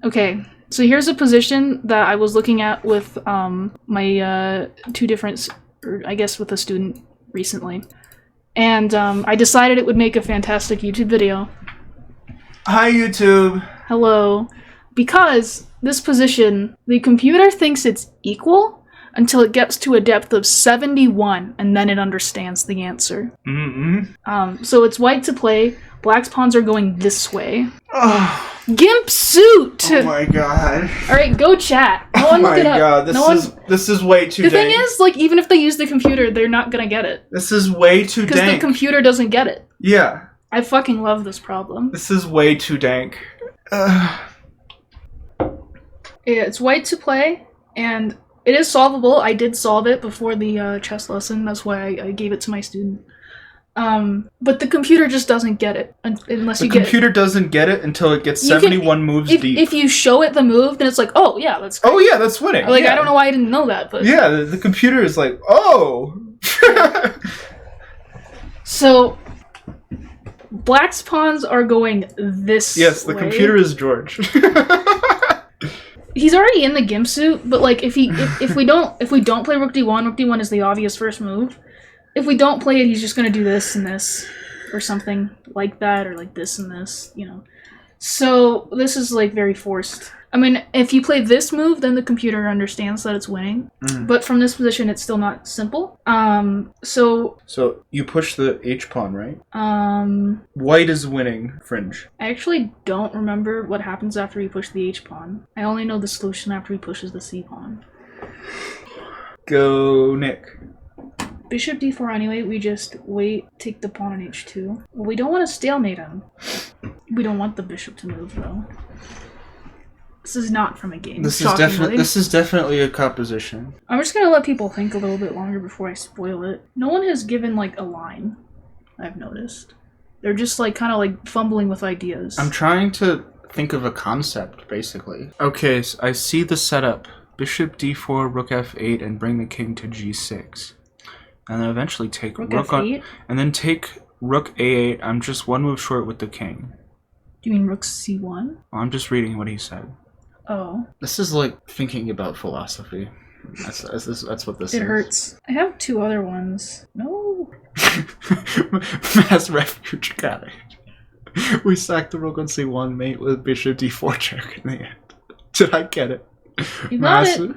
Okay, so here's a position that I was looking at with my two different, or I guess with a student recently. And I decided it would make a fantastic YouTube video. Hi, YouTube. Hello. Because this position, the computer thinks it's equal until it gets to a depth of 71, and then it understands the answer. So it's white to play. Black's pawns are going this way. Oh, Gimp suit! oh my god. Alright, go chat. No one look it up. Oh my god, this is way too The dank. thing is, like, even if they use the computer, they're not gonna get it. This is way too dank. Because the computer doesn't get it. Yeah. I fucking love this problem. This is way too dank. Yeah, it's white to play, and it is solvable. I did solve it before the chess lesson. That's why I gave it to my student. But the computer just doesn't get it unless you get it. The computer doesn't get it until it gets 71 moves deep. If you show it the move, then it's like, oh yeah, that's great. Oh yeah, that's winning. Like, yeah. I don't know why I didn't know that, but... Yeah, the computer is like, oh! So, Black's pawns are going this Yes, the way. computer is George. He's already in the gimp suit, but like if we don't play Rook D1, Rook D1 is the obvious first move. If we don't play it, he's just gonna do this and this, or something like that, or like this and this, you know. So this is like very forced. I mean, if you play this move, then the computer understands that it's winning. But from this position, it's still not simple. So you push the H pawn, right? White is winning fringe. I actually don't remember what happens after you push the H pawn. I only know the solution after he pushes the C pawn. Go, Nick. Bishop d4 anyway, we just wait, take the pawn on h2. Well, we don't want to stalemate him. We don't want the bishop to move, though. This is not from a game. This is definitely a composition. I'm just gonna let people think a little bit longer before I spoil it. No one has given, like, a line, I've noticed. They're just, like, kind of, like, fumbling with ideas. I'm trying to think of a concept, basically. Okay, so I see the setup. Bishop d4, rook f8, and bring the king to g6. And then eventually take rook on, and then take rook a8. I'm just one move short with the king. Do you mean rook c1? I'm just reading what he said. Oh. This is like thinking about philosophy. That's what this is. It hurts. I have two other ones. No. Mass refuge, got it. We sacked the rook on c1, mate with bishop d4 check in the end. Did I get it? You got it.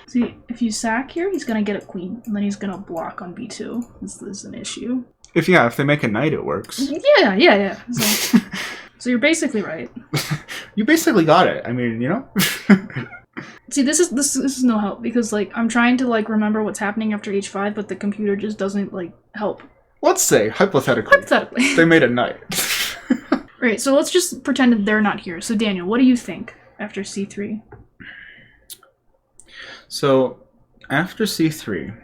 See, if you sack here, he's gonna get a queen, and then he's gonna block on b2. This is an issue. If they make a knight, it works. Yeah. So you're basically right. You basically got it. I mean, you know. See, this is no help because like I'm trying to like remember what's happening after h5, but the computer just doesn't like help. Let's say hypothetically, they made a knight. Right. So let's just pretend that they're not here. So Daniel, what do you think after c3? So, after c3,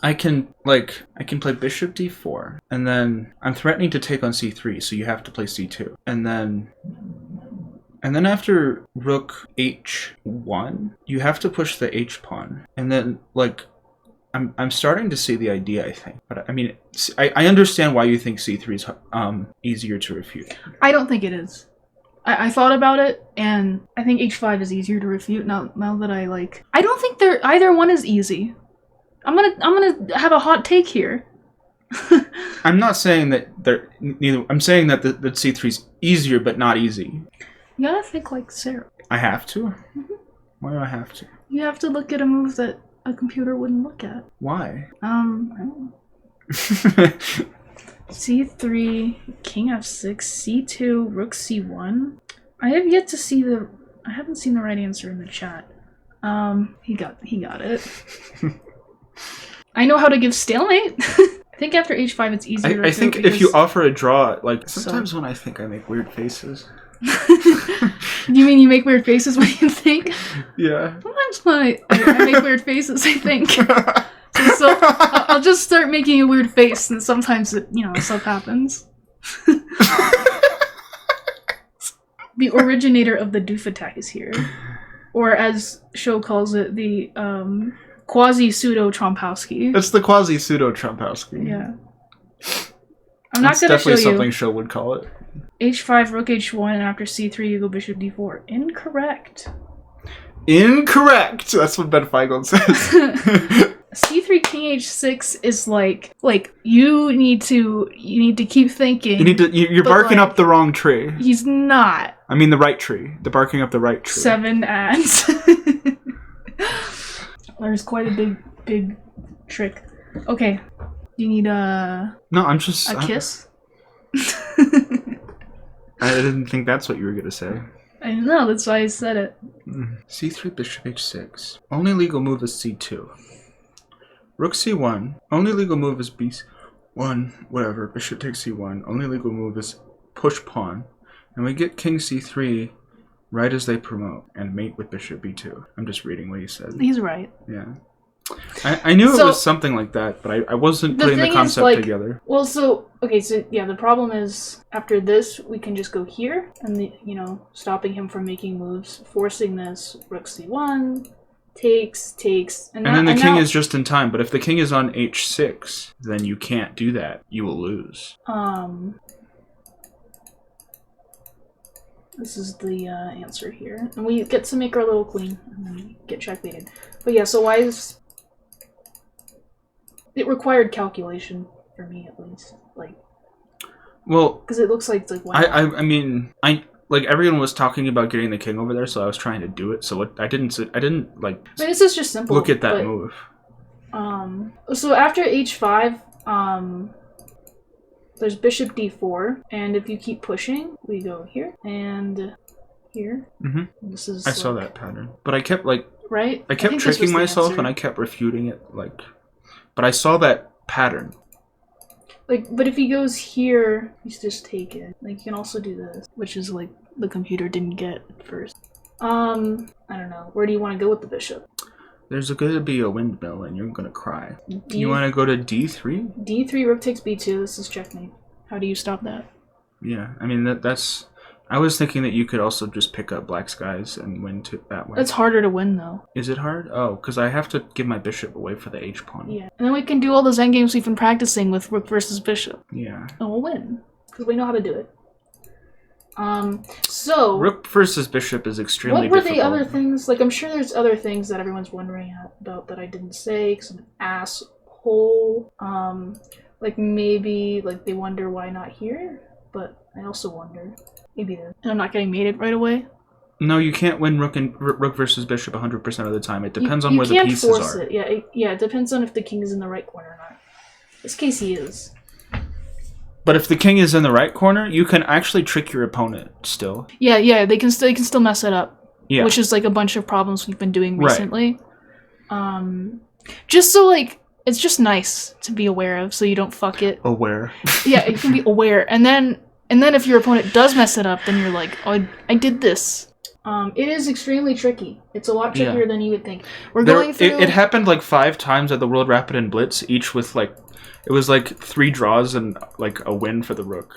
I can play bishop d4, and then I'm threatening to take on c3, so you have to play c2. And then after rook h1, you have to push the h pawn. And then, like, I'm starting to see the idea, I think. But, I mean, I understand why you think c3 is easier to refute. I don't think it is. I thought about it, and I think h5 is easier to refute now that I don't think either one is easy. I'm gonna have a hot take here. I'm not saying that they're neither. I'm saying that the c3 is easier, but not easy. You gotta think like Sarah. I have to? Why do I have to? You have to look at a move that a computer wouldn't look at. Why? I don't know. c3, king f6, c2, rook c1. I have yet to see I haven't seen the right answer in the chat. He got it. I know how to give stalemate. I think after h5 it's easier to I think if you offer a draw, like sometimes when I think I make weird faces. You mean you make weird faces when you think? Yeah. Sometimes when I make weird faces, I think. So I'll just start making a weird face, and sometimes stuff happens. The originator of the doof attack is here, or as Sho calls it, the quasi-pseudo Trompowski. It's the quasi-pseudo Trompowski. Yeah. I'm not gonna show you. Definitely something Sho would call it. h5, rook h1, and after c3 you go bishop d4. Incorrect. Incorrect! That's what Ben Feigl says. c3 king h6 is like you need to keep thinking. You're barking up the wrong tree. He's not. I mean the right tree. They're barking up the right tree. 7 ads. There's quite a big trick. Okay. You need a kiss? I didn't think that's what you were gonna say. I know, that's why I said it. c3, bishop h6. Only legal move is c2. Rook c1. Only legal move is b1. Whatever. Bishop takes c1. Only legal move is push pawn. And we get king c3 right as they promote and mate with bishop b2. I'm just reading what he said. He's right. Yeah. I knew it was something like that, but I wasn't putting the concept together. Well, the problem is after this we can just go here and stopping him from making moves, forcing this rook c1 takes and then the king is just in time. But if the king is on h6, then you can't do that. You will lose. This is the answer here, and we get to make our little queen and then we get checkmated. But yeah, so why is it required calculation for me at least, because it looks like why I mean everyone was talking about getting the king over there, so I was trying to do it. So I didn't this is just simple. Look at that move. So after h5, there's bishop d4, and if you keep pushing, we go here and here. Mm-hmm. This is I saw that pattern, but I kept right. I kept tricking myself, and I kept refuting it but I saw that pattern. But if he goes here, he's just taken. You can also do this, which is the computer didn't get first. I don't know. Where do you want to go with the bishop? There's going to be a windmill, and you're going to cry. You want to go to d3? d3, rook takes b2. This is checkmate. How do you stop that? Yeah, I mean that's. I was thinking that you could also just pick up black skies and win that way. That's harder to win, though. Is it hard? Oh, because I have to give my bishop away for the h-pawn. Yeah, and then we can do all those endgames we've been practicing with rook versus bishop. Yeah. And we'll win, because we know how to do it. So... Rook versus bishop is extremely difficult. What were the other things? I'm sure there's other things that everyone's wondering about that I didn't say, because I'm an asshole. Maybe, they wonder why not here, but I also wonder... Maybe and I'm not getting mated right away. No, you can't win rook versus bishop 100% of the time. It depends on where the pieces are. You can't force it. Yeah, it depends on if the king is in the right corner or not. In this case, he is. But if the king is in the right corner, you can actually trick your opponent still. Yeah, they can still mess it up. Yeah. Which is a bunch of problems we've been doing recently. Right. Just so it's just nice to be aware of, so you don't fuck it. Aware. Yeah, you can be aware, and then if your opponent does mess it up, then you're like, oh, I did this. It is extremely tricky. It's a lot trickier than you would think. Going through... It happened 5 times at the World Rapid and Blitz, each with it was 3 draws and a win for the rook.